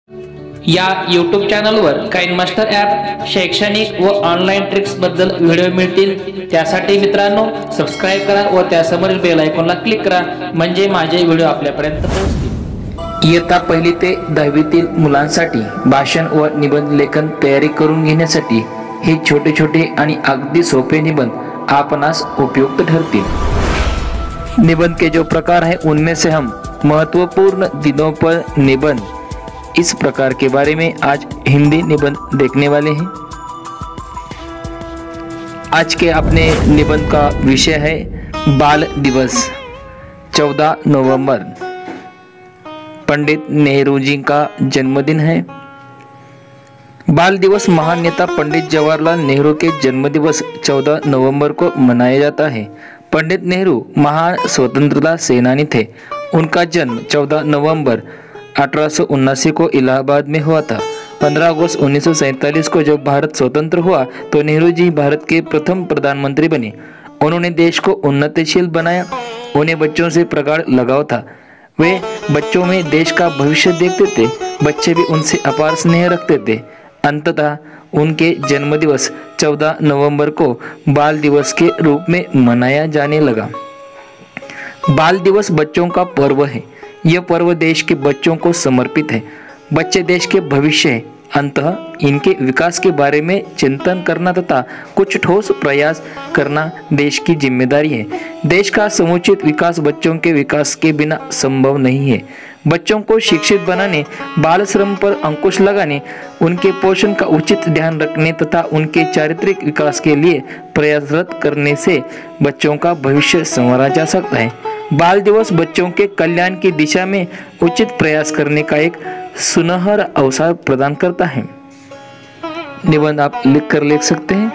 या यूट्यूब चॅनलवर KineMaster app शैक्षणिक व ऑनलाईन ट्रिक्स बद्दल व्हिडिओ मिळतील। त्यासाठी मित्रांनो सबस्क्राइब करा व त्यासमोरील बेल आयकॉनला क्लिक करा, म्हणजे माझे व्हिडिओ आपल्यापर्यंत पोहोचतील। इयत्ता 1ली ते 10वीतील मुलांसाठी भाषण व निबंध लेखन तयारी करून घेण्यासाठी हे छोटे छोटे आणि अगदी सोपे निबंध आपणास उपयुक्त ठरतील। निबंध के जो प्रकार है उनमें से हम महत्वपूर्ण दिनों पर निबंध इस प्रकार के बारे में आज हिंदी निबंध देखने वाले हैं। आज के अपने निबंध का विषय है बाल दिवस। 14 नवंबर पंडित नेहरू जी का जन्मदिन है। बाल दिवस महान नेता पंडित जवाहरलाल नेहरू के जन्मदिवस 14 नवंबर को मनाया जाता है। पंडित नेहरू महान स्वतंत्रता सेनानी थे। उनका जन्म 14 नवंबर 1879 को इलाहाबाद में हुआ था। 15 अगस्त 1947 को जब भारत स्वतंत्र हुआ तो नेहरू जी भारत के प्रथम प्रधानमंत्री बने। उन्होंने देश को उन्नतिशील बनाया। उन्हें बच्चों से प्रगाढ़ लगाव था। वे बच्चों में देश का भविष्य देखते थे। बच्चे भी उनसे अपार स्नेह रखते थे। अंततः उनके जन्मदिवस 14 नवंबर को बाल दिवस के रूप में मनाया जाने लगा। बाल दिवस बच्चों का पर्व है। यह पर्व देश के बच्चों को समर्पित है। बच्चे देश के भविष्य हैं। अंततः इनके विकास के बारे में चिंतन करना तथा कुछ ठोस प्रयास करना देश की जिम्मेदारी है। देश का समुचित विकास बच्चों के विकास के बिना संभव नहीं है। बच्चों को शिक्षित बनाने, बाल श्रम पर अंकुश लगाने, उनके पोषण का उचित ध्यान रखने तथा उनके चारित्रिक विकास के लिए प्रयासरत करने से बच्चों का भविष्य संवारा जा सकता है। बाल दिवस बच्चों के कल्याण की दिशा में उचित प्रयास करने का एक सुनहरा अवसर प्रदान करता है। निबंध आप लिख सकते हैं।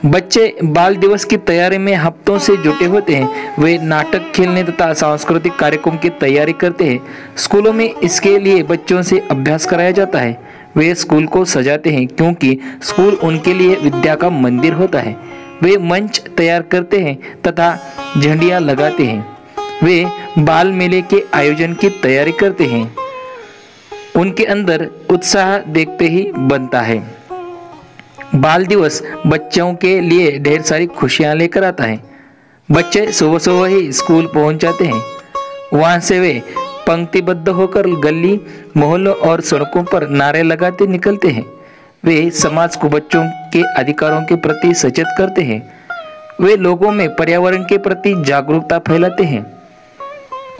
बच्चे बाल दिवस की तैयारी में हफ्तों से जुटे होते हैं। वे नाटक खेलने तथा सांस्कृतिक कार्यक्रम की तैयारी करते हैं। स्कूलों में इसके लिए बच्चों से अभ्यास कराया जाता है। वे स्कूल को सजाते हैं क्योंकि स्कूल उनके लिए विद्या का मंदिर होता है। वे मंच तैयार करते हैं तथा झंडियाँ लगाते हैं। वे बाल मेले के आयोजन की तैयारी करते हैं। उनके अंदर उत्साह देखते ही बनता है। बाल दिवस बच्चों के लिए ढेर सारी खुशियां लेकर आता है। बच्चे सुबह सुबह ही स्कूल पहुंच जाते हैं। वहां से वे पंक्तिबद्ध होकर गली, मोहल्लों और सड़कों पर नारे लगाते निकलते हैं। वे समाज को बच्चों के अधिकारों के प्रति सचेत करते हैं। वे लोगों में पर्यावरण के प्रति जागरूकता फैलाते हैं।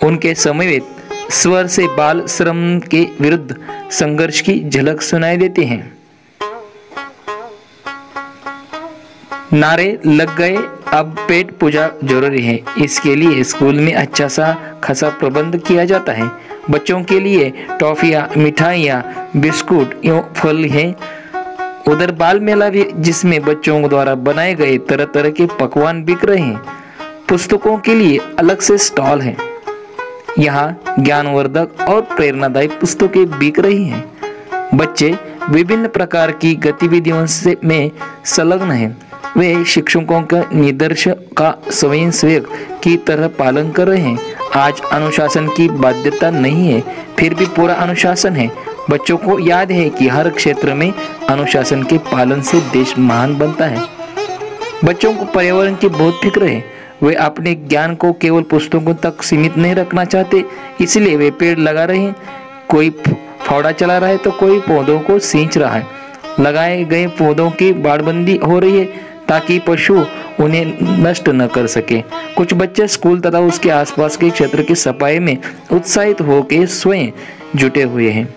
उनके समवेत स्वर से बाल श्रम के विरुद्ध संघर्ष की झलक सुनाई देती है। नारे लग गए, अब पेट पूजा जरूरी है। इसके लिए स्कूल में अच्छा सा खासा प्रबंध किया जाता है। बच्चों के लिए टॉफियाँ, मिठाइयाँ, बिस्कुट एवं फल हैं। उधर बाल मेला भी, जिसमें बच्चों द्वारा बनाए गए तरह तरह के पकवान बिक रहे हैं। पुस्तकों के लिए अलग से स्टॉल है। यहाँ ज्ञानवर्धक और प्रेरणादायी पुस्तकें बिक रही हैं। बच्चे विभिन्न प्रकार की गतिविधियों में संलग्न हैं। वे शिक्षकों का निर्देश का स्वयंसेवक की तरह पालन कर रहे हैं। आज अनुशासन की बाध्यता नहीं है, फिर भी पूरा अनुशासन है। बच्चों को याद है कि हर क्षेत्र में अनुशासन के पालन से देश महान बनता है। बच्चों को पर्यावरण की बहुत फिक्र है। वे अपने ज्ञान को केवल पुस्तकों तक सीमित नहीं रखना चाहते, इसलिए वे पेड़ लगा रहे हैं। कोई फावड़ा चला रहा है तो कोई पौधों को सींच रहा है। लगाए गए पौधों की बाड़बंदी हो रही है ताकि पशु उन्हें नष्ट न कर सके। कुछ बच्चे स्कूल तथा उसके आसपास के क्षेत्र की सफाई में उत्साहित होकर स्वयं जुटे हुए हैं।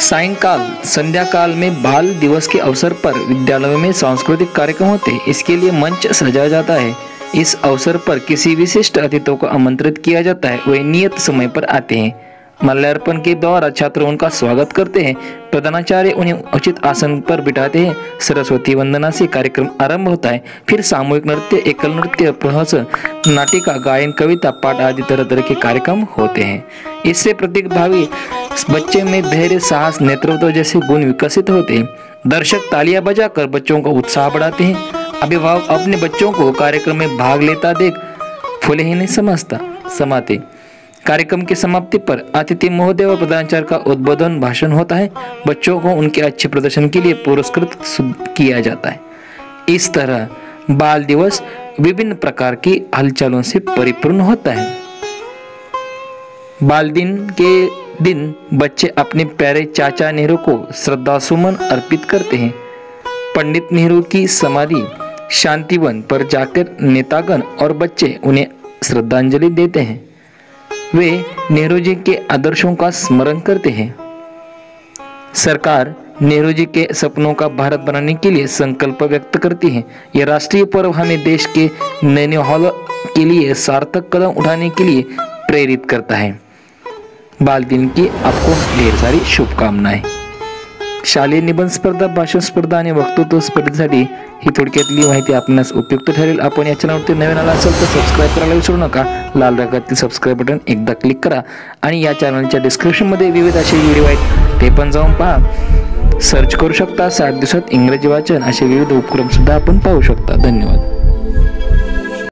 सायंकाल संध्या काल में बाल दिवस के अवसर पर विद्यालयों में सांस्कृतिक कार्यक्रम होते हैं। इसके लिए मंच सजाया जाता है। इस अवसर पर किसी विशिष्ट अतिथियों को आमंत्रित किया जाता है। वे नियत समय पर आते हैं। माल्यार्पण के द्वारा छात्र उनका स्वागत करते हैं। प्रधानाचार्य उन्हें उचित आसन पर बिठाते हैं। सरस्वती वंदना से कार्यक्रम आरंभ होता है। फिर सामूहिक नृत्य, एकल नृत्य, प्रहसन, नाटिका, गायन, कविता पाठ आदि तरह तरह के कार्यक्रम होते हैं। इससे प्रतिभागी बच्चे में धैर्य, साहस, नेतृत्व जैसे गुण विकसित होते हैं। दर्शक तालियां बजाकर बच्चों का उत्साह बढ़ाते हैं। अभिभावक अपने बच्चों को कार्यक्रम में भाग लेता देख फूले ही नहीं समाते। कार्यक्रम की समाप्ति पर अतिथि महोदय व प्रधानाचार्य का उद्बोधन भाषण होता है। बच्चों को उनके अच्छे प्रदर्शन के लिए पुरस्कृत किया जाता है। इस तरह बाल दिवस विभिन्न प्रकार की हलचलों से परिपूर्ण होता है। बाल दिन के दिन बच्चे अपने प्यारे चाचा नेहरू को श्रद्धासुमन अर्पित करते हैं। पंडित नेहरू की समाधि शांतिवन पर जाकर नेतागण और बच्चे उन्हें श्रद्धांजलि देते हैं। वे नेहरू जी के आदर्शों का स्मरण करते हैं। सरकार नेहरू जी के सपनों का भारत बनाने के लिए संकल्प व्यक्त करती है। यह राष्ट्रीय पर्व हमें देश के नए माहौल के लिए सार्थक कदम उठाने के लिए प्रेरित करता है। बाल दिन की आपको ढेर सारी शुभकामनाएं। शालेय निबंध स्पर्धा, भाषण स्पर्धा आणि वक्तृत्व स्पर्धेसाठी ही थोडक्यातली माहिती आपणास उपयुक्त ठरेल। आपण या चॅनलवरती नवीन आला असाल तर सबस्क्राईब करायला विसरू नका। लाल रंगातील सबस्क्राईब बटन एकदा क्लिक करा आणि या चॅनलच्या डिस्क्रिप्शनमध्ये विविध असे व्हिडिओ आहेत, ते पण जाऊन पहा। सर्च करू शकता। 7 दिवसात इंग्रजी वाचन असे विविध उपक्रम सुद्धा आपण पाहू शकता। धन्यवाद।